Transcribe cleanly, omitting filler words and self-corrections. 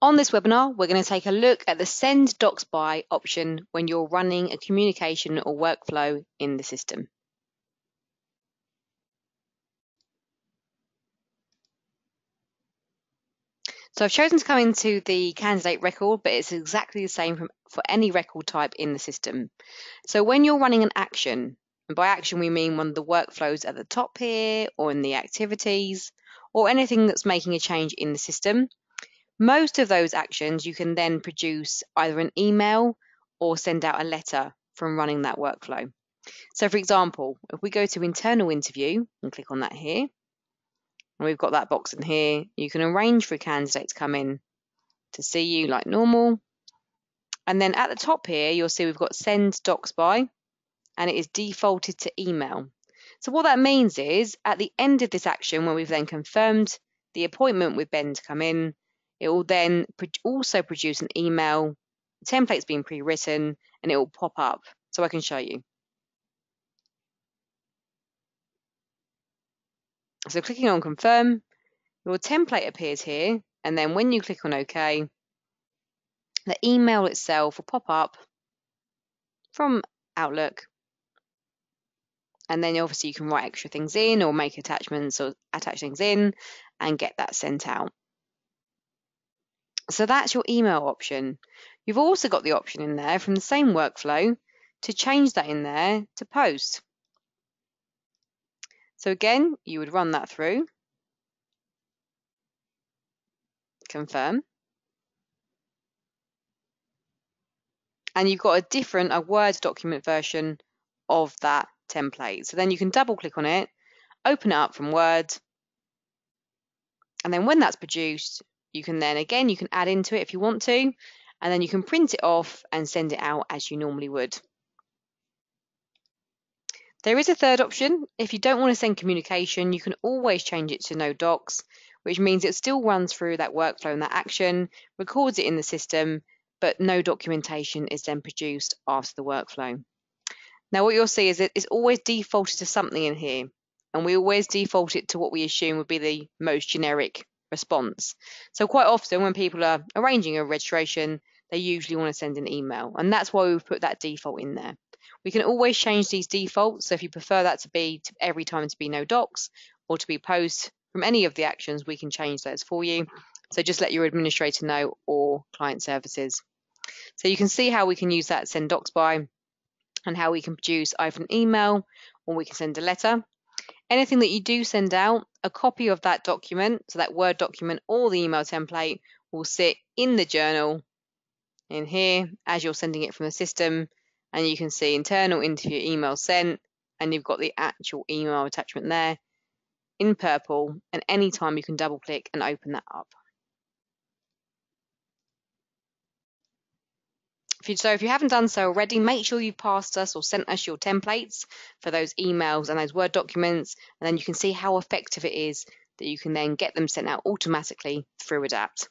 On this webinar, we're going to take a look at the Send Docs By option when you're running a communication or workflow in the system. So I've chosen to come into the candidate record, but it's exactly the same for any record type in the system. So when you're running an action, and by action we mean one of the workflows at the top here, or in the activities, or anything that's making a change in the system, most of those actions you can then produce either an email or send out a letter from running that workflow. So for example, if we go to internal interview and click on that here, and we've got that box in here, you can arrange for a candidate to come in to see you like normal. And then at the top here, you'll see we've got Send Docs By, and it is defaulted to email. So what that means is at the end of this action, when we've then confirmed the appointment with Ben to come in, it will then also produce an email. The template's been pre-written and it will pop up. So I can show you. So clicking on confirm, your template appears here, and then when you click on OK, the email itself will pop up from Outlook, and then obviously you can write extra things in or make attachments or attach things in and get that sent out. So that's your email option. You've also got the option in there from the same workflow to change that in there to post. So again, you would run that through, confirm, and you've got a Word document version of that template. So then you can double click on it, open it up from Word, and then when that's produced, you can then again, you can add into it if you want to, and then you can print it off and send it out as you normally would. There is a third option. If you don't want to send communication, you can always change it to no docs, which means it still runs through that workflow and that action, records it in the system, but no documentation is then produced after the workflow. Now what you'll see is it's always defaulted to something in here, and we always default it to what we assume would be the most generic response. So quite often when people are arranging a registration, they usually want to send an email, and that's why we've put that default in there. We can always change these defaults, so if you prefer that to be every time to be no docs or to be post from any of the actions, we can change those for you. So just let your administrator know or client services. So you can see how we can use that Send Docs By and how we can produce either an email or we can send a letter. Anything that you do send out, a copy of that document, so that Word document or the email template, will sit in the journal in here as you're sending it from the system, and you can see internal interview email sent, and you've got the actual email attachment there in purple, and anytime you can double click and open that up. If you haven't done so already, make sure you've passed us or sent us your templates for those emails and those Word documents, and then you can see how effective it is that you can then get them sent out automatically through Adapt.